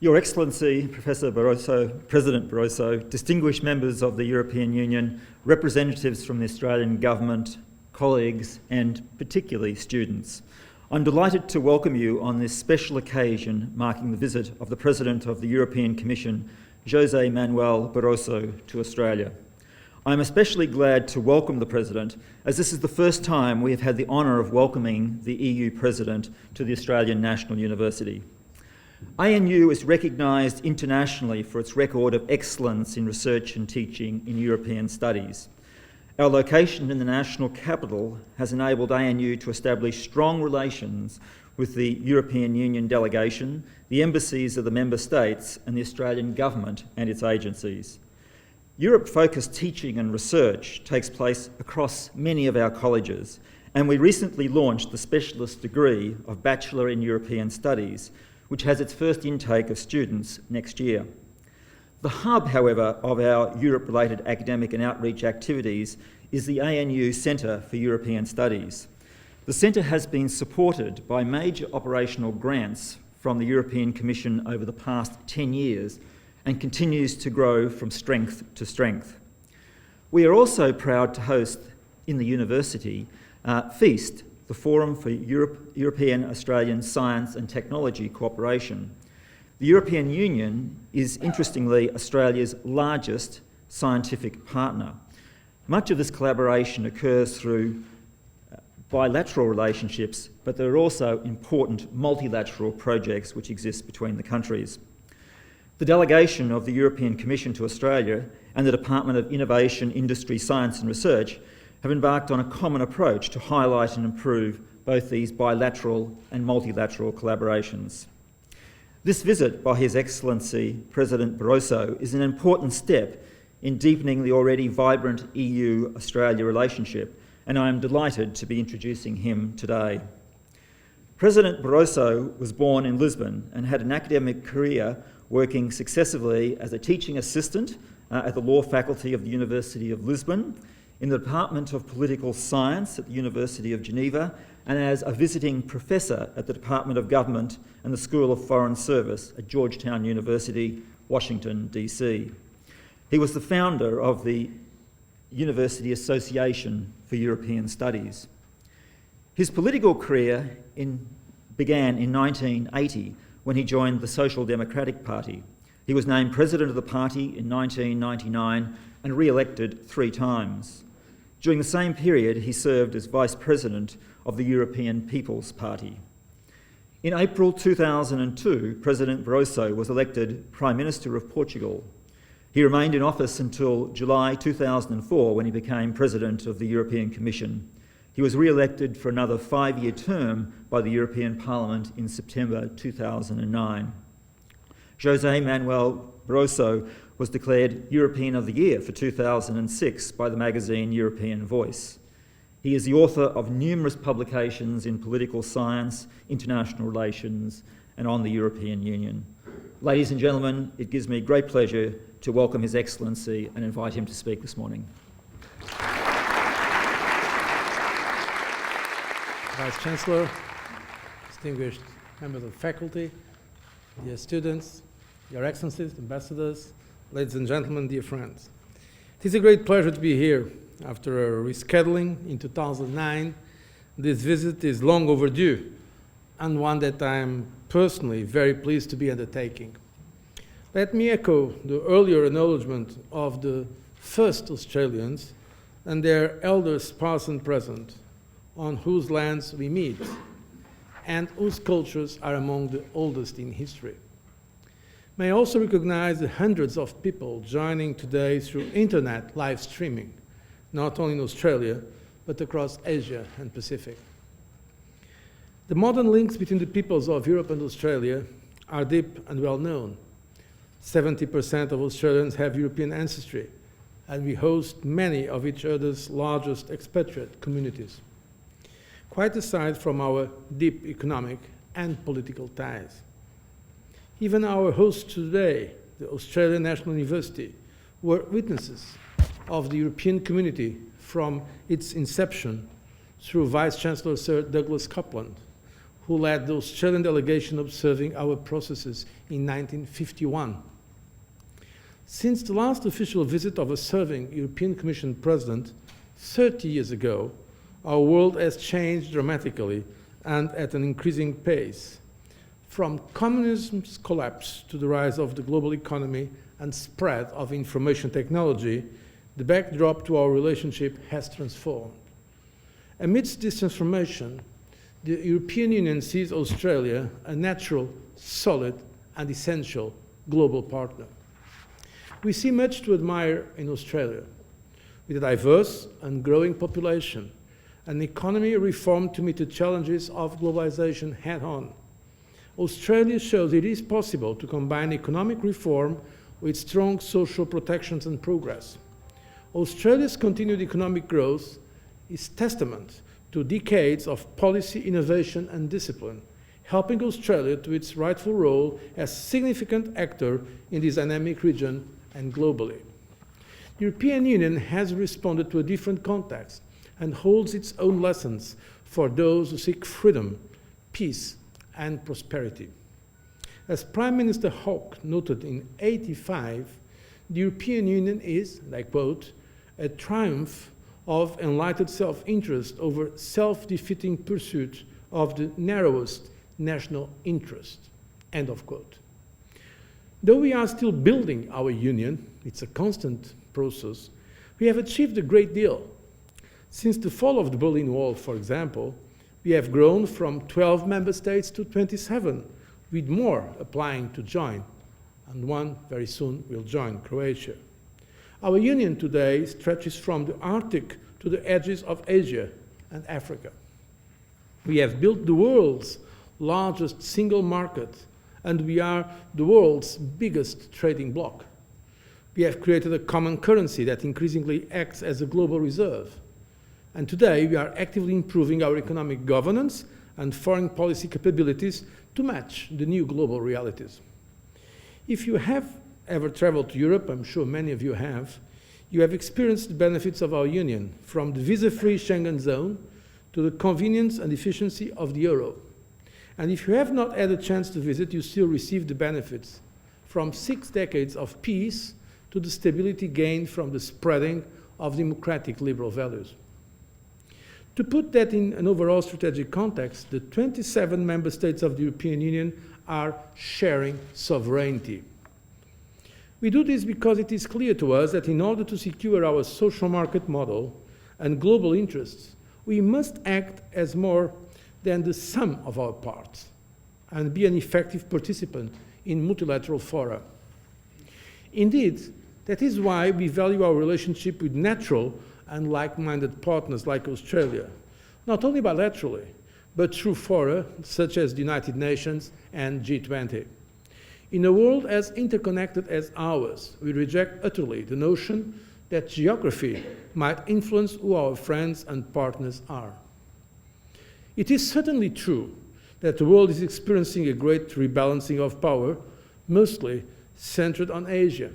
Your Excellency, Professor Barroso, President Barroso, distinguished members of the European Union, representatives from the Australian Government, colleagues and particularly students, I'm delighted to welcome you on this special occasion marking the visit of the President of the European Commission, José Manuel Barroso, to Australia. I'm especially glad to welcome the President, as this is the first time we have had the honour of welcoming the EU President to the Australian National University. ANU is recognised internationally for its record of excellence in research and teaching in European studies. Our location in the national capital has enabled ANU to establish strong relations with the European Union delegation, the embassies of the member states and the Australian government and its agencies. Europe-focused teaching and research takes place across many of our colleges, and we recently launched the specialist degree of Bachelor in European Studies, which has its first intake of students next year. The hub, however, of our Europe-related academic and outreach activities is the ANU Centre for European Studies. The centre has been supported by major operational grants from the European Commission over the past 10 years and continues to grow from strength to strength. We are also proud to host in the university FEAST, the Forum for European Australian Science and Technology Cooperation. The European Union is, interestingly, Australia's largest scientific partner. Much of this collaboration occurs through bilateral relationships, but there are also important multilateral projects which exist between the countries. The delegation of the European Commission to Australia and the Department of Innovation, Industry, Science and Research have embarked on a common approach to highlight and improve both these bilateral and multilateral collaborations. This visit by His Excellency President Barroso is an important step in deepening the already vibrant EU-Australia relationship, and I am delighted to be introducing him today. President Barroso was born in Lisbon and had an academic career working successively as a teaching assistant at the Law Faculty of the University of Lisbon, in the Department of Political Science at the University of Geneva, and as a visiting professor at the Department of Government and the School of Foreign Service at Georgetown University, Washington, DC. He was the founder of the University Association for European Studies. His political career began in 1980 when he joined the Social Democratic Party. He was named president of the party in 1999 and re-elected 3 times. During the same period, he served as vice president of the European People's Party. In April 2002, President Barroso was elected Prime Minister of Portugal. He remained in office until July 2004 when he became President of the European Commission. He was re-elected for another 5-year term by the European Parliament in September 2009. José Manuel Barroso was declared European of the Year for 2006 by the magazine European Voice. He is the author of numerous publications in political science, international relations, and on the European Union. Ladies and gentlemen, it gives me great pleasure to welcome His Excellency and invite him to speak this morning. Vice Chancellor, distinguished members of faculty, dear students, Your Excellencies, ambassadors, ladies and gentlemen, dear friends. It is a great pleasure to be here. After a rescheduling in 2009, this visit is long overdue and one that I am personally very pleased to be undertaking. Let me echo the earlier acknowledgement of the first Australians and their elders past and present, on whose lands we meet and whose cultures are among the oldest in history. May I also recognize the hundreds of people joining today through internet live streaming, not only in Australia, but across Asia and Pacific. The modern links between the peoples of Europe and Australia are deep and well known. 70% of Australians have European ancestry, and we host many of each other's largest expatriate communities, quite aside from our deep economic and political ties. Even our hosts today, the Australian National University, were witnesses of the European community from its inception through Vice-Chancellor Sir Douglas Coupland, who led the Australian delegation observing our processes in 1951. Since the last official visit of a serving European Commission President 30 years ago, our world has changed dramatically and at an increasing pace. From communism's collapse to the rise of the global economy and spread of information technology, the backdrop to our relationship has transformed. Amidst this transformation, the European Union sees Australia a natural, solid, and essential global partner. We see much to admire in Australia, with a diverse and growing population, an economy reformed to meet the challenges of globalization head-on. Australia shows it is possible to combine economic reform with strong social protections and progress. Australia's continued economic growth is testament to decades of policy innovation and discipline, helping Australia to its rightful role as a significant actor in this dynamic region and globally. The European Union has responded to a different context and holds its own lessons for those who seek freedom, peace, and prosperity. As Prime Minister Hawke noted in 1985, the European Union is, and I quote, a triumph of enlightened self-interest over self-defeating pursuit of the narrowest national interest, end of quote. Though we are still building our union, it's a constant process, we have achieved a great deal. Since the fall of the Berlin Wall, for example, we have grown from 12 member states to 27, with more applying to join, and one very soon will join, Croatia. Our union today stretches from the Arctic to the edges of Asia and Africa. We have built the world's largest single market, and we are the world's biggest trading bloc. We have created a common currency that increasingly acts as a global reserve. And today, we are actively improving our economic governance and foreign policy capabilities to match the new global realities. If you have ever traveled to Europe, I'm sure many of you have experienced the benefits of our union, from the visa-free Schengen zone to the convenience and efficiency of the euro. And if you have not had a chance to visit, you still receive the benefits, from 6 decades of peace to the stability gained from the spreading of democratic liberal values. To put that in an overall strategic context, the 27 member states of the European Union are sharing sovereignty. We do this because it is clear to us that in order to secure our social market model and global interests, we must act as more than the sum of our parts and be an effective participant in multilateral fora. Indeed, that is why we value our relationship with natural and like-minded partners like Australia, not only bilaterally, but through fora such as the United Nations and G20. In a world as interconnected as ours, we reject utterly the notion that geography might influence who our friends and partners are. It is certainly true that the world is experiencing a great rebalancing of power, mostly centered on Asia.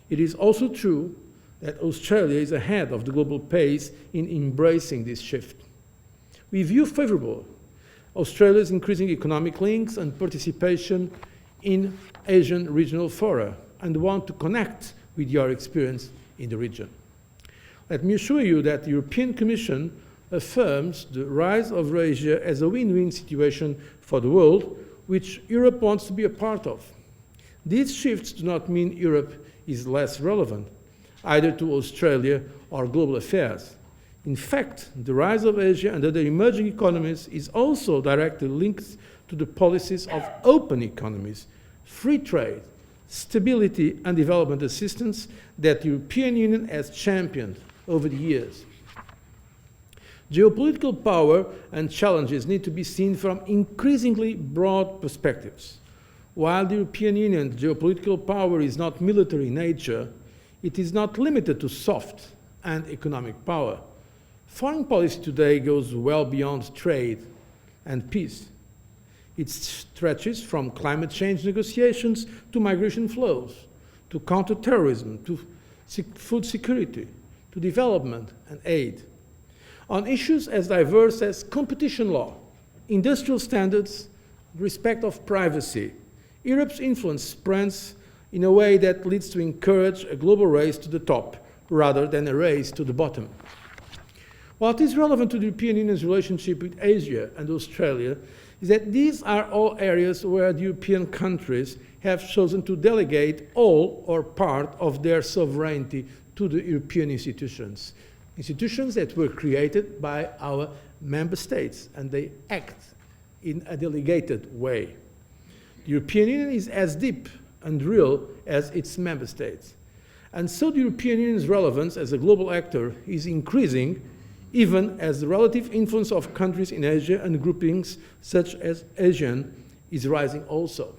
It is also true that Australia is ahead of the global pace in embracing this shift. We view favorable Australia's increasing economic links and participation in Asian regional fora and want to connect with your experience in the region. Let me assure you that the European Commission affirms the rise of Asia as a win-win situation for the world, which Europe wants to be a part of. These shifts do not mean Europe is less relevant, either to Australia or global affairs. In fact, the rise of Asia and other emerging economies is also directly linked to the policies of open economies, free trade, stability and development assistance that the European Union has championed over the years. Geopolitical power and challenges need to be seen from increasingly broad perspectives. While the European Union's geopolitical power is not military in nature, it is not limited to soft and economic power. Foreign policy today goes well beyond trade and peace. It stretches from climate change negotiations to migration flows, to counterterrorism, to food security, to development and aid. On issues as diverse as competition law, industrial standards, respect of privacy. Europe's influence spreads in a way that leads to encourage a global race to the top rather than a race to the bottom. What is relevant to the European Union's relationship with Asia and Australia is that these are all areas where the European countries have chosen to delegate all or part of their sovereignty to the European institutions. Institutions that were created by our member states, and they act in a delegated way. The European Union is as deep and real as its member states. And so the European Union's relevance as a global actor is increasing, even as the relative influence of countries in Asia and groupings such as ASEAN is rising also.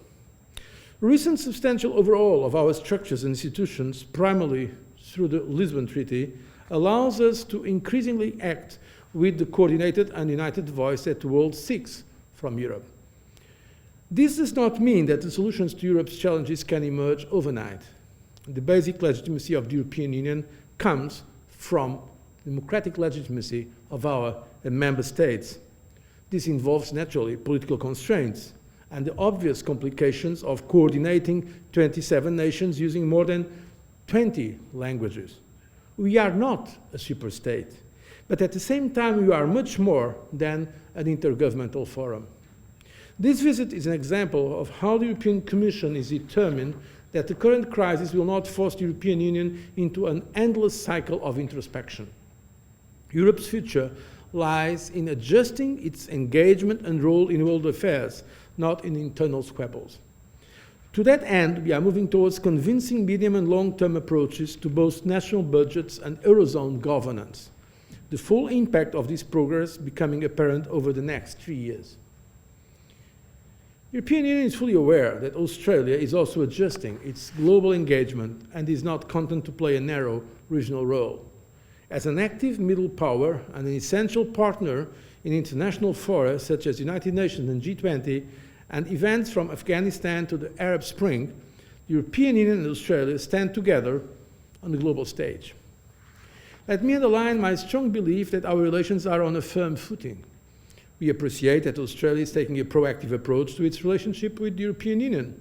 Recent substantial overhaul of our structures and institutions, primarily through the Lisbon Treaty, allows us to increasingly act with the coordinated and united voice that the world seeks from Europe. This does not mean that the solutions to Europe's challenges can emerge overnight. The basic legitimacy of the European Union comes from democratic legitimacy of our member states. This involves, naturally, political constraints and the obvious complications of coordinating 27 nations using more than 20 languages. We are not a superstate, but at the same time we are much more than an intergovernmental forum. This visit is an example of how the European Commission is determined that the current crisis will not force the European Union into an endless cycle of introspection. Europe's future lies in adjusting its engagement and role in world affairs, not in internal squabbles. To that end, we are moving towards convincing medium and long-term approaches to both national budgets and Eurozone governance, the full impact of this progress becoming apparent over the next 3 years. The European Union is fully aware that Australia is also adjusting its global engagement and is not content to play a narrow regional role. As an active middle power and an essential partner in international fora such as the United Nations and G20 and events from Afghanistan to the Arab Spring, the European Union and Australia stand together on the global stage. Let me underline my strong belief that our relations are on a firm footing. We appreciate that Australia is taking a proactive approach to its relationship with the European Union.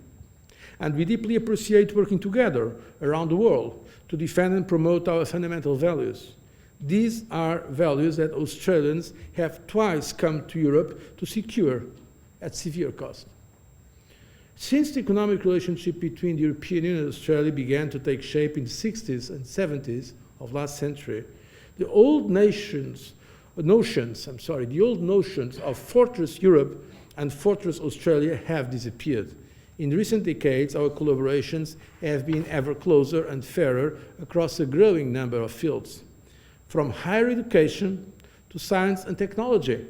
And we deeply appreciate working together around the world to defend and promote our fundamental values. These are values that Australians have twice come to Europe to secure at severe cost. Since the economic relationship between the European Union and Australia began to take shape in the 60s and 70s of last century, the old notions of Fortress Europe and Fortress Australia have disappeared. In recent decades, our collaborations have been ever closer and fairer across a growing number of fields, from higher education to science and technology,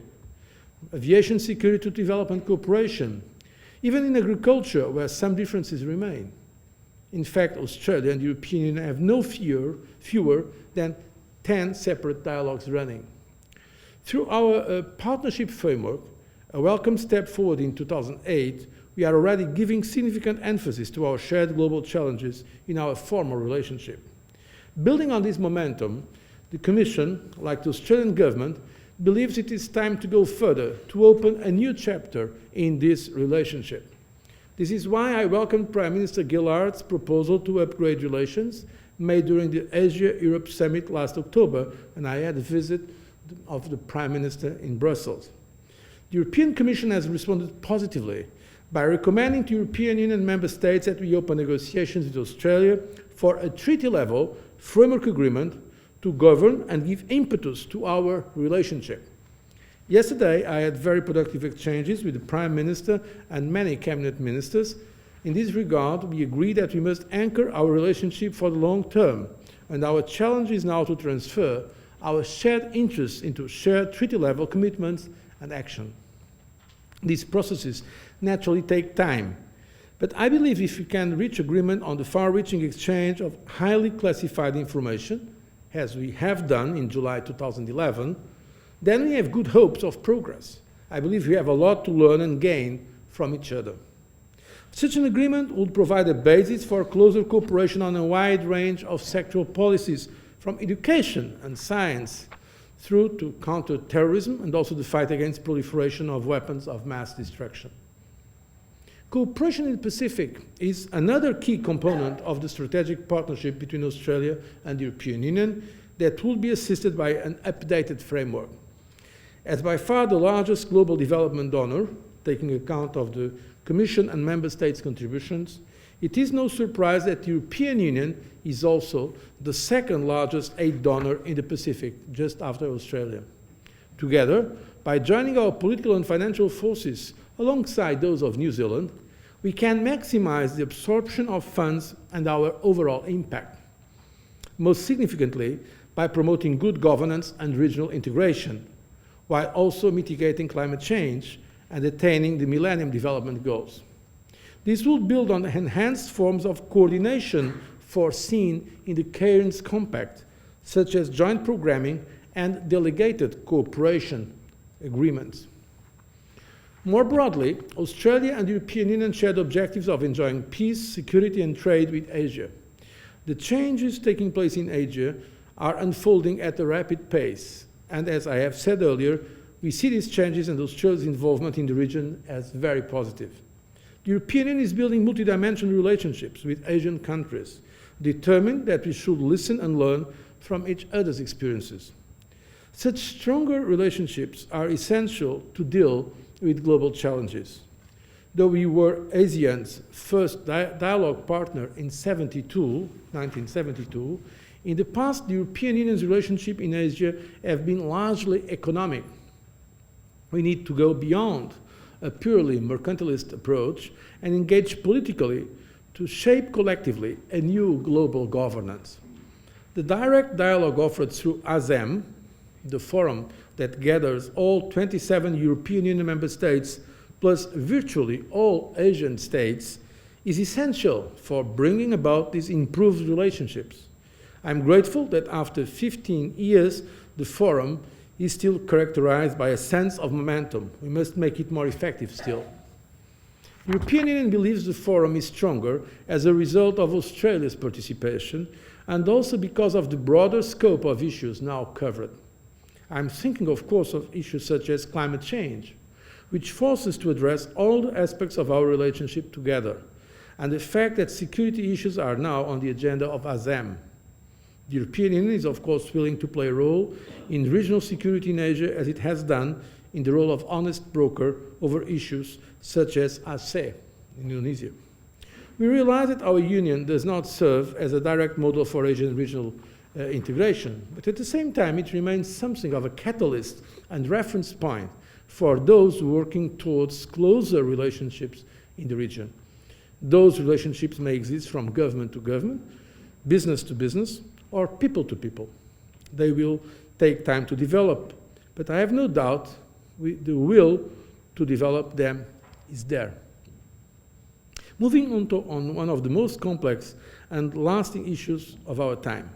aviation security to development cooperation, even in agriculture, where some differences remain. In fact, Australia and the European Union have no fewer than 10 separate dialogues running. Through our partnership framework, a welcome step forward in 2008, we are already giving significant emphasis to our shared global challenges in our formal relationship. Building on this momentum, the Commission, like the Australian government, believes it is time to go further, to open a new chapter in this relationship. This is why I welcomed Prime Minister Gillard's proposal to upgrade relations made during the Asia-Europe Summit last October, and I had a visit of the Prime Minister in Brussels. The European Commission has responded positively by recommending to European Union member states that we open negotiations with Australia for a treaty-level framework agreement to govern and give impetus to our relationship. Yesterday, I had very productive exchanges with the Prime Minister and many cabinet ministers. In this regard, we agree that we must anchor our relationship for the long term, and our challenge is now to transfer our shared interests into shared treaty-level commitments and action. These processes naturally take time, but I believe if we can reach agreement on the far-reaching exchange of highly classified information, as we have done in July 2011, then we have good hopes of progress. I believe we have a lot to learn and gain from each other. Such an agreement would provide a basis for closer cooperation on a wide range of sectoral policies, from education and science through to counter terrorism and also the fight against proliferation of weapons of mass destruction. Cooperation in the Pacific is another key component of the strategic partnership between Australia and the European Union that will be assisted by an updated framework. As by far the largest global development donor, taking account of the Commission and Member States' contributions, it is no surprise that the European Union is also the second largest aid donor in the Pacific, just after Australia. Together, by joining our political and financial forces alongside those of New Zealand, we can maximize the absorption of funds and our overall impact. Most significantly, by promoting good governance and regional integration, while also mitigating climate change and attaining the Millennium Development Goals. This will build on enhanced forms of coordination foreseen in the Cairns Compact, such as joint programming and delegated cooperation agreements. More broadly, Australia and the European Union share the objectives of enjoying peace, security, and trade with Asia. The changes taking place in Asia are unfolding at a rapid pace, and as I have said earlier, we see these changes and Australia's involvement in the region as very positive. The European Union is building multidimensional relationships with Asian countries, determined that we should listen and learn from each other's experiences. Such stronger relationships are essential to deal with global challenges. Though we were ASEAN's first dialogue partner in 1972, in the past, the European Union's relationship in Asia have been largely economic. We need to go beyond a purely mercantilist approach and engage politically to shape collectively a new global governance. The direct dialogue offered through ASEM, the forum that gathers all 27 European Union member states plus virtually all Asian states, is essential for bringing about these improved relationships. I'm grateful that after 15 years, the forum is still characterized by a sense of momentum. We must make it more effective still. The European Union believes the forum is stronger as a result of Australia's participation and also because of the broader scope of issues now covered. I'm thinking, of course, of issues such as climate change, which force us to address all the aspects of our relationship together, and the fact that security issues are now on the agenda of ASEM. The European Union is, of course, willing to play a role in regional security in Asia, as it has done in the role of honest broker over issues such as Aceh in Indonesia. We realize that our union does not serve as a direct model for Asian regional integration, but at the same time, it remains something of a catalyst and reference point for those working towards closer relationships in the region. Those relationships may exist from government to government, business to business, or people to people. They will take time to develop, but I have no doubt the will to develop them is there. Moving on one of the most complex and lasting issues of our time.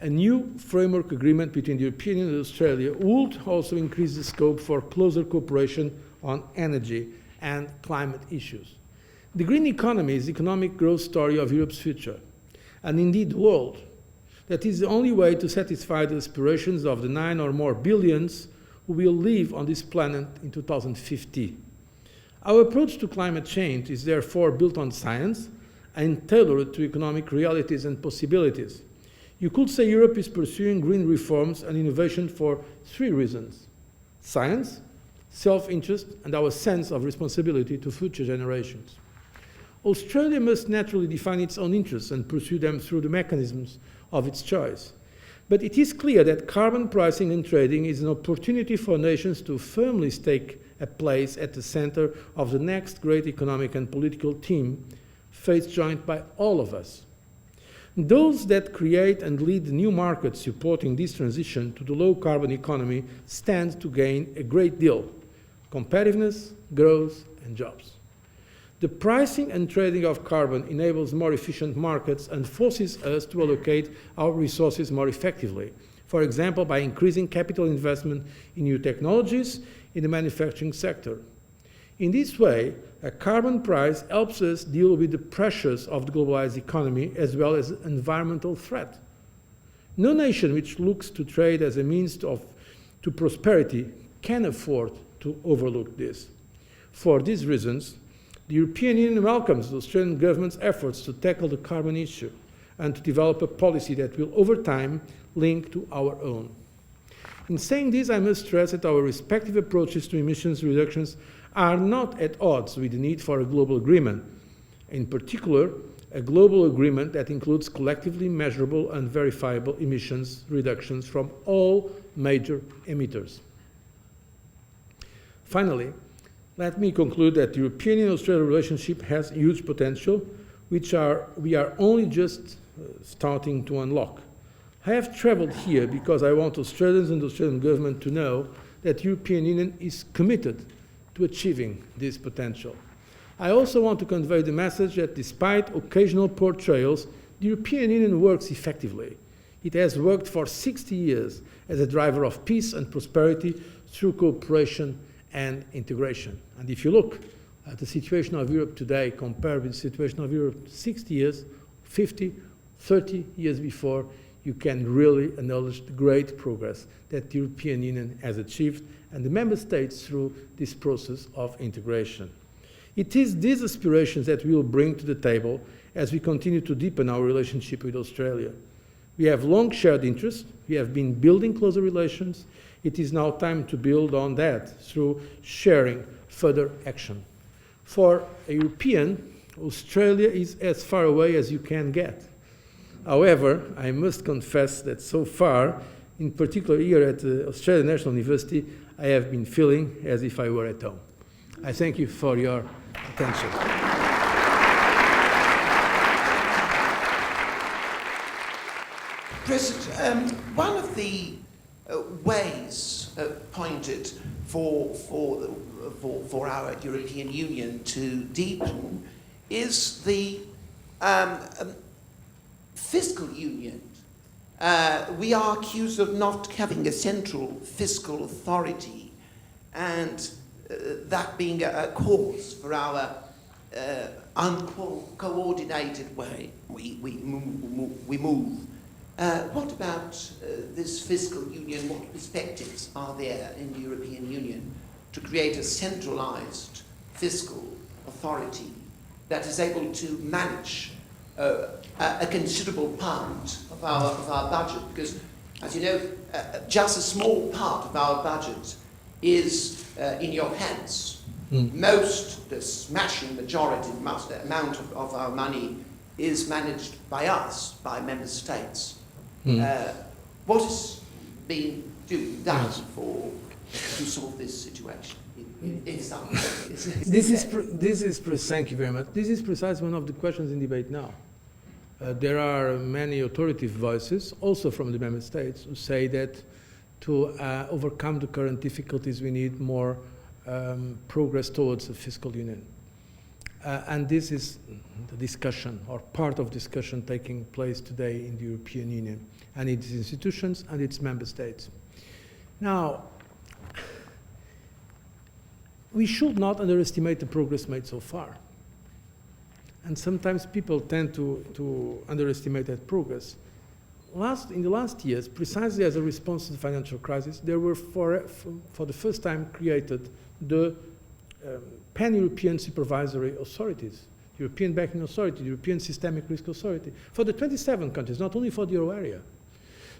A new framework agreement between the European Union and Australia would also increase the scope for closer cooperation on energy and climate issues. The green economy is the economic growth story of Europe's future, and indeed the world. That is the only way to satisfy the aspirations of the 9 or more billions who will live on this planet in 2050. Our approach to climate change is therefore built on science and tailored to economic realities and possibilities. You could say Europe is pursuing green reforms and innovation for 3 reasons: science, self-interest, and our sense of responsibility to future generations. Australia must naturally define its own interests and pursue them through the mechanisms of its choice. But it is clear that carbon pricing and trading is an opportunity for nations to firmly stake a place at the center of the next great economic and political team, fate joined by all of us. Those that create and lead the new markets supporting this transition to the low-carbon economy stand to gain a great deal: competitiveness, growth, and jobs. The pricing and trading of carbon enables more efficient markets and forces us to allocate our resources more effectively, for example, by increasing capital investment in new technologies in the manufacturing sector. In this way, a carbon price helps us deal with the pressures of the globalized economy as well as environmental threat. No nation which looks to trade as a means of to prosperity can afford to overlook this. For these reasons, the European Union welcomes the Australian government's efforts to tackle the carbon issue and to develop a policy that will, over time, link to our own. In saying this, I must stress that our respective approaches to emissions reductions are not at odds with the need for a global agreement. In particular, a global agreement that includes collectively measurable and verifiable emissions reductions from all major emitters. Finally, let me conclude that the European Union-Australia relationship has huge potential, which we are only just starting to unlock. I have traveled here because I want Australians and the Australian government to know that the European Union is committed to achieving this potential. I also want to convey the message that despite occasional portrayals, the European Union works effectively. It has worked for 60 years as a driver of peace and prosperity through cooperation and integration. And if you look at the situation of Europe today compared with the situation of Europe 60 years, 50, 30 years before, you can really acknowledge the great progress that the European Union has achieved and the member states through this process of integration. It is these aspirations that we will bring to the table as we continue to deepen our relationship with Australia. We have long shared interests. We have been building closer relations. It is now time to build on that through sharing further action. For a European, Australia is as far away as you can get. However, I must confess that so far, in particular here at the Australian National University, I have been feeling as if I were at home. I thank you for your attention. President, one of the ways pointed for our European Union to deepen is the fiscal union. We are accused of not having a central fiscal authority, and that being a cause for our uncoordinated way we move. What about this fiscal union? What perspectives are there in the European Union to create a centralised fiscal authority that is able to manage a considerable part of our budget? Because, as you know, just a small part of our budget is in your hands. Most, the smashing majority, amount of our money is managed by us, by member states. What is being done to solve this situation? Thank you very much. This is precisely one of the questions in debate now. There are many authoritative voices, also from the member states, who say that to overcome the current difficulties, we need more progress towards a fiscal union. And this is the discussion, or part of discussion, taking place today in the European Union and its institutions and its member states. Now, we should not underestimate the progress made so far. And sometimes people tend to underestimate that progress. In the last years, precisely as a response to the financial crisis, there were for the first time created the pan-European supervisory authorities, the European Banking Authority, the European Systemic Risk Authority, for the 27 countries, not only for the euro area.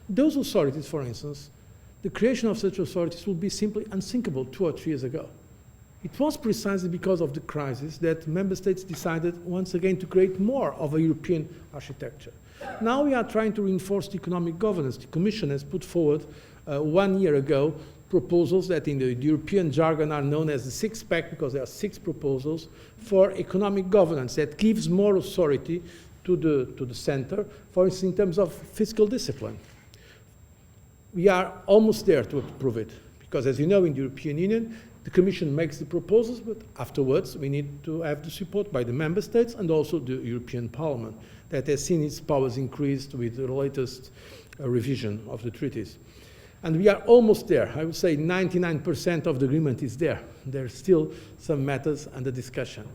Those authorities, for instance, the creation of such authorities would be simply unthinkable 2 or 3 years ago. It was precisely because of the crisis that member states decided once again to create more of a European architecture. Now we are trying to reinforce the economic governance. The Commission has put forward 1 year ago proposals that in the European jargon are known as the six-pack, because there are 6 proposals for economic governance that gives more authority to the center, for instance, in terms of fiscal discipline. We are almost there to approve it, because as you know, in the European Union, the Commission makes the proposals, but afterwards we need to have the support by the member states and also the European Parliament, that has seen its powers increased with the latest revision of the treaties. And we are almost there. I would say 99% of the agreement is there. There are still some matters under discussion.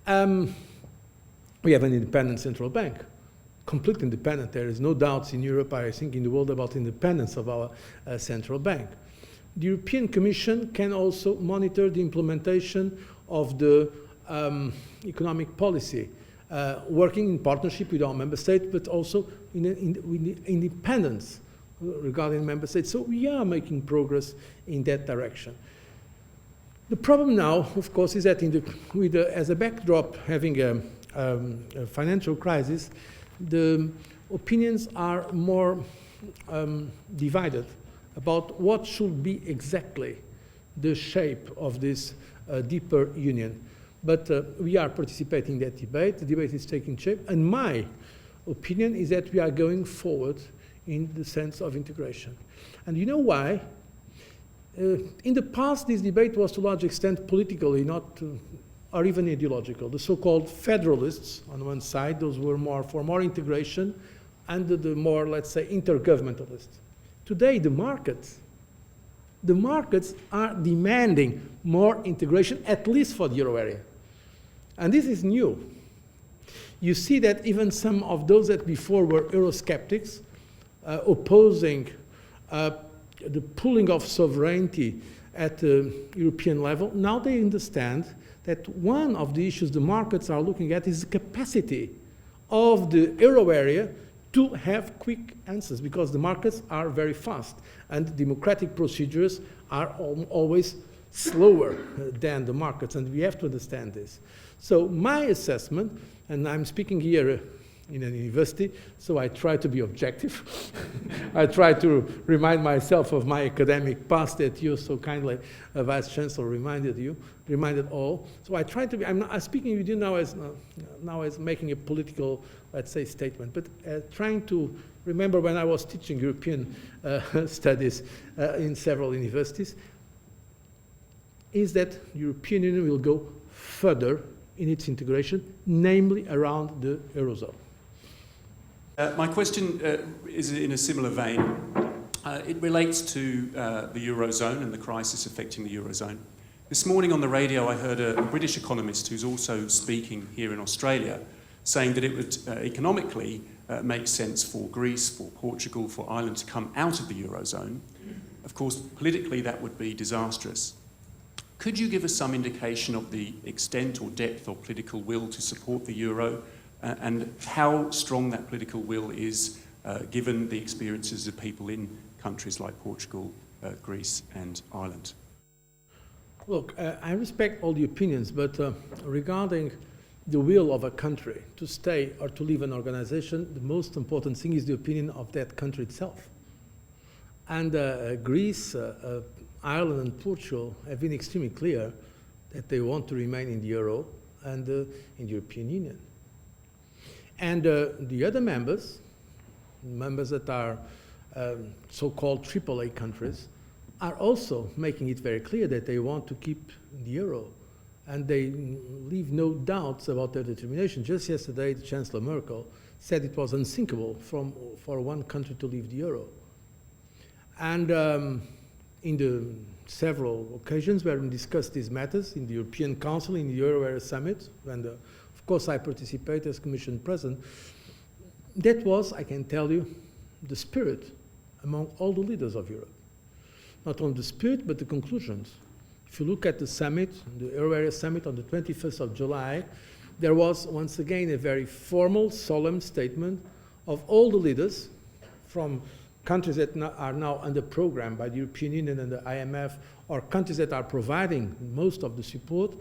We have an independent central bank, completely independent. There is no doubt in Europe, I think in the world, about independence of our central bank. the European Commission can also monitor the implementation of the economic policy, working in partnership with our member states, but also with independence regarding member states. So we are making progress in that direction. The problem now, of course, is that as a backdrop, having a financial crisis, the opinions are more divided about what should be exactly the shape of this deeper union. But we are participating in that debate. The debate is taking shape. And my opinion is that we are going forward in the sense of integration. And you know why? In the past, this debate was to a large extent politically, or even ideological. The so-called federalists on one side, those were more for more integration, and the more, let's say, intergovernmentalists. Today, the markets are demanding more integration, at least for the euro area. And this is new. You see that even some of those that before were Eurosceptics, opposing the pooling of sovereignty at the European level, now they understand that one of the issues the markets are looking at is the capacity of the euro area to have quick answers, because the markets are very fast and democratic procedures are always slower than the markets, and we have to understand this. So my assessment, and I'm speaking here in a university, so I try to be objective. I try to remind myself of my academic past that you so kindly, Vice Chancellor, reminded all. So I try to be, I'm speaking with you now as making a political, let's say, statement, but trying to remember when I was teaching European studies in several universities, is that the European Union will go further in its integration, namely around the Eurozone. My question is in a similar vein. It relates to the Eurozone and the crisis affecting the Eurozone. This morning on the radio I heard a British economist who's also speaking here in Australia saying that it would economically make sense for Greece, for Portugal, for Ireland to come out of the Eurozone. Of course, politically that would be disastrous. Could you give us some indication of the extent or depth of political will to support the euro and how strong that political will is given the experiences of people in countries like Portugal, Greece and Ireland? Look, I respect all the opinions, but regarding the will of a country to stay or to leave an organization, the most important thing is the opinion of that country itself. And Greece, Ireland and Portugal have been extremely clear that they want to remain in the euro and in the European Union. And the other members that are so-called AAA countries, are also making it very clear that they want to keep the euro. And they leave no doubts about their determination. Just yesterday, Chancellor Merkel said it was unthinkable for one country to leave the euro. And in the several occasions where we discussed these matters, in the European Council, in the Euro Area Summit, and of course I participate as Commission President, that was, I can tell you, the spirit among all the leaders of Europe. Not only the spirit, but the conclusions. If you look at the summit, the Euro Area Summit on the 21st of July, there was once again a very formal, solemn statement of all the leaders from countries that are now under program by the European Union and the IMF, or countries that are providing most of the support,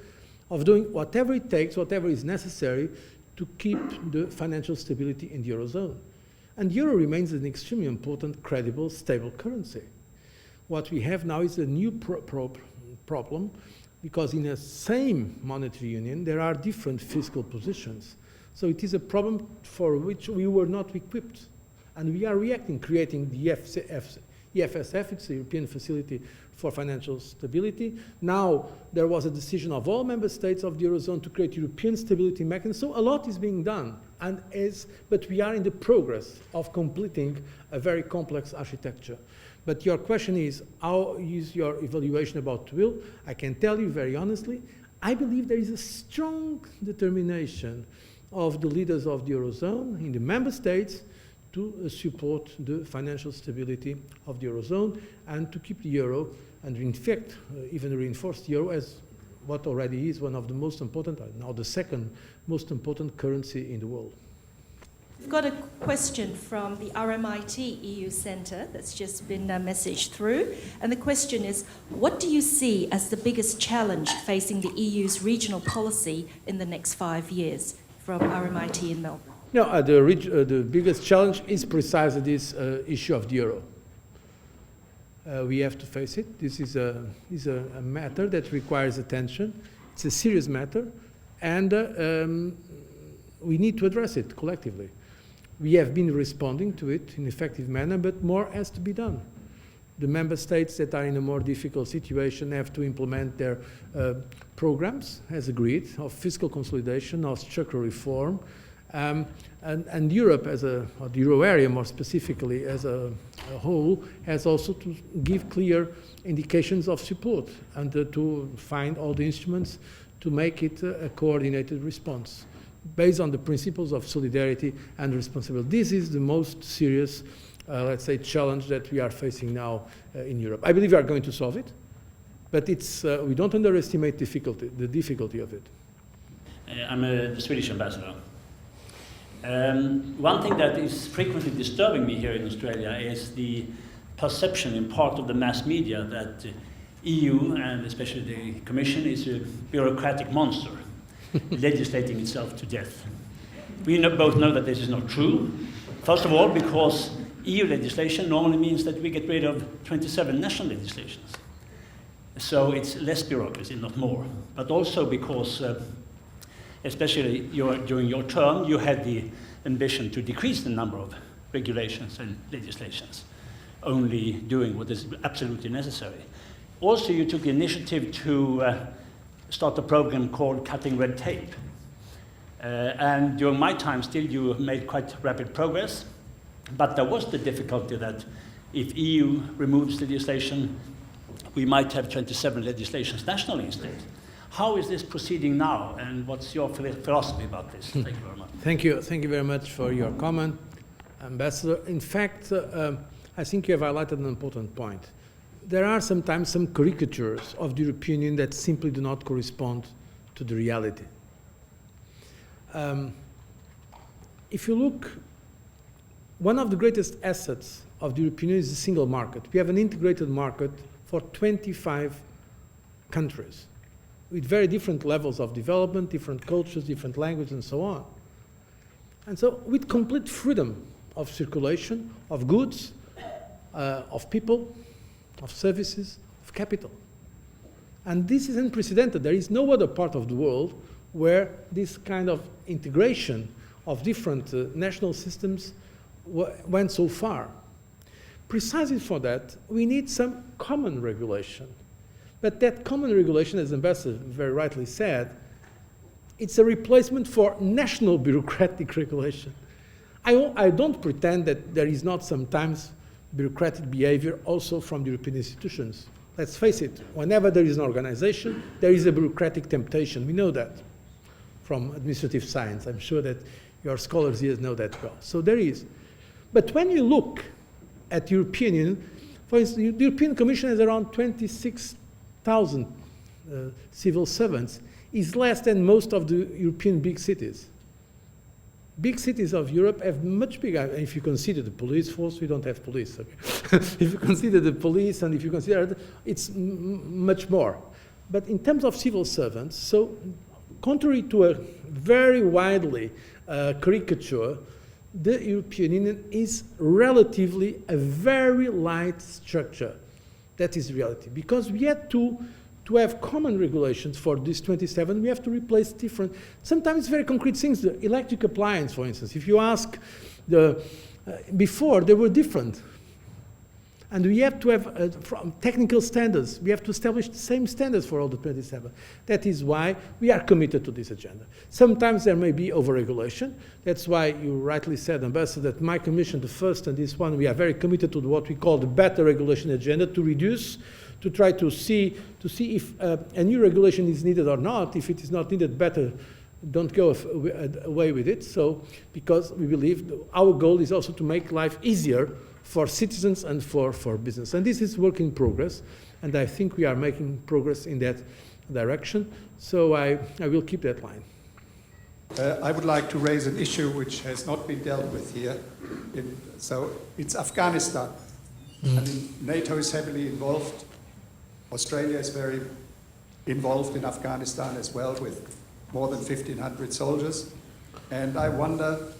of doing whatever it takes, whatever is necessary to keep the financial stability in the Eurozone. And the euro remains an extremely important, credible, stable currency. What we have now is a new problem, because in a same monetary union, there are different fiscal positions. So it is a problem for which we were not equipped. And we are reacting, creating the EFSF, it's the European Facility for Financial Stability. Now, there was a decision of all member states of the Eurozone to create European Stability Mechanism. So a lot is being done, but we are in the progress of completing a very complex architecture. But your question is, how is your evaluation about will? I can tell you very honestly, I believe there is a strong determination of the leaders of the Eurozone in the member states to support the financial stability of the Eurozone and to keep the euro and in fact, even reinforce the euro as what already is one of the most important, now the second most important currency in the world. We've got a question from the RMIT EU Centre that's just been messaged through. And the question is, what do you see as the biggest challenge facing the EU's regional policy in the next 5 years? From RMIT in Melbourne. No, the biggest challenge is precisely this issue of the euro. We have to face it. This is a matter that requires attention. It's a serious matter, and we need to address it collectively. We have been responding to it in an effective manner, but more has to be done. The member states that are in a more difficult situation have to implement their programs, as agreed, of fiscal consolidation, of structural reform, and Europe, or the euro area more specifically as a whole, has also to give clear indications of support and to find all the instruments to make it a coordinated response based on the principles of solidarity and responsibility. This is the most serious, let's say, challenge that we are facing now in Europe. I believe we are going to solve it, but we don't underestimate the difficulty of it. I'm the Swedish ambassador. One thing that is frequently disturbing me here in Australia is the perception in part of the mass media that EU, and especially the Commission, is a bureaucratic monster, legislating itself to death. We both know that this is not true. First of all, because EU legislation normally means that we get rid of 27 national legislations. So it's less bureaucracy, not more. But also because, especially during your term, you had the ambition to decrease the number of regulations and legislations, only doing what is absolutely necessary. Also, you took the initiative to start a program called Cutting Red Tape. And during my time, still, you made quite rapid progress. But there was the difficulty that if EU removes legislation, we might have 27 legislations nationally instead. How is this proceeding now, and what's your philosophy about this? Thank you very much. Thank you very much for your comment, Ambassador. In fact, I think you have highlighted an important point. There are sometimes some caricatures of the European Union that simply do not correspond to the reality. If you look, one of the greatest assets of the European Union is the single market. We have an integrated market for 25 countries with very different levels of development, different cultures, different languages, and so on. And so with complete freedom of circulation, of goods, of people, of services, of capital. And this is unprecedented. There is no other part of the world where this kind of integration of different national systems went so far. Precisely for that, we need some common regulation. But that common regulation, as the Ambassador very rightly said, it's a replacement for national bureaucratic regulation. I don't pretend that there is not sometimes bureaucratic behavior also from the European institutions. Let's face it, whenever there is an organization, there is a bureaucratic temptation. We know that from administrative science. I'm sure that your scholars here know that well. So there is. But when you look at the European Union, for instance, the European Commission has around 26,000 civil servants, is less than most of the European big cities. Big cities of Europe have much bigger, if you consider the police force, we don't have police. Okay? If you consider the police and if you consider, it's much more. But in terms of civil servants, so contrary to a very widely caricature, the European Union is relatively a very light structure. That is reality. Because we had to have common regulations for these 27, we have to replace different, sometimes very concrete things. The electric appliance, for instance, if you ask, before they were different. And we have to have from technical standards, we have to establish the same standards for all the 27. That is why we are committed to this agenda. Sometimes there may be overregulation. That's why you rightly said, Ambassador, that my commission, the first and this one, we are very committed to what we call the better regulation agenda, to reduce, to try to see if a new regulation is needed or not. If it is not needed, better don't go away with it. So, because we believe our goal is also to make life easier for citizens and for business. And this is work in progress. and I think we are making progress in that direction. So I will keep that line. I would like to raise an issue which has not been dealt with here. So it's Afghanistan. I mean, NATO is heavily involved. Australia is very involved in Afghanistan as well, with more than 1,500 soldiers. And I wonder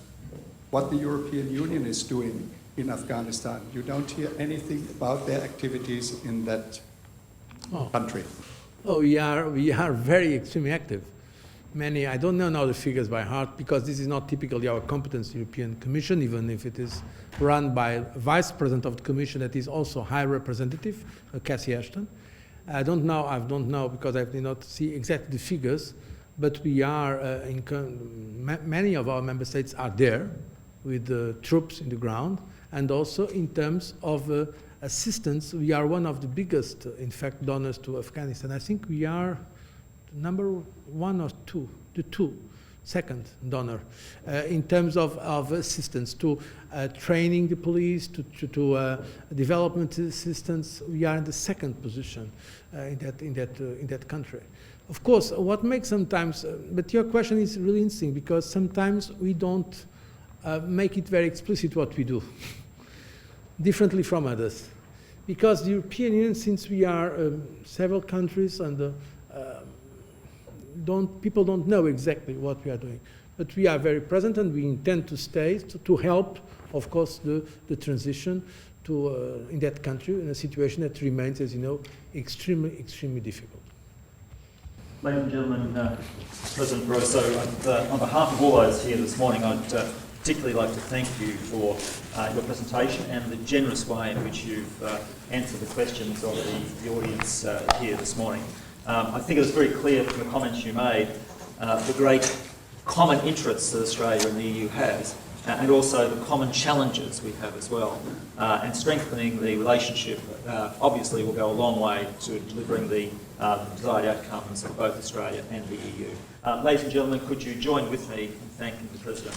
what the European Union is doing in Afghanistan. You don't hear anything about their activities in that country. Oh, we are very extremely active. Many, I don't know now the figures by heart, because this is not typically our competence, European Commission, even if it is run by a Vice President of the Commission that is also High Representative, Cathy Ashton. I don't know because I did not see exactly the figures, but we are, many of our member states are there with the troops in the ground, and also in terms of assistance, we are one of the biggest, in fact, donors to Afghanistan. I think we are number one or two, second donor in terms of assistance to training the police, to development assistance. We are in the second position in that country. Of course, what makes sometimes, but your question is really interesting, because sometimes we don't make it very explicit what we do, differently from others. Because the European Union, since we are several countries and people don't know exactly what we are doing. But we are very present, and we intend to stay to help, of course, the transition to in that country in a situation that remains, as you know, extremely, extremely difficult. Ladies and gentlemen, President Barroso, on behalf of all those here this morning, I'd particularly like to thank you for your presentation and the generous way in which you've answered the questions of the audience here this morning. I think it was very clear from the comments you made the great common interests that Australia and the EU has, and also the common challenges we have as well. And strengthening the relationship obviously will go a long way to delivering the desired outcomes of both Australia and the EU. Ladies and gentlemen, could you join with me in thanking the President?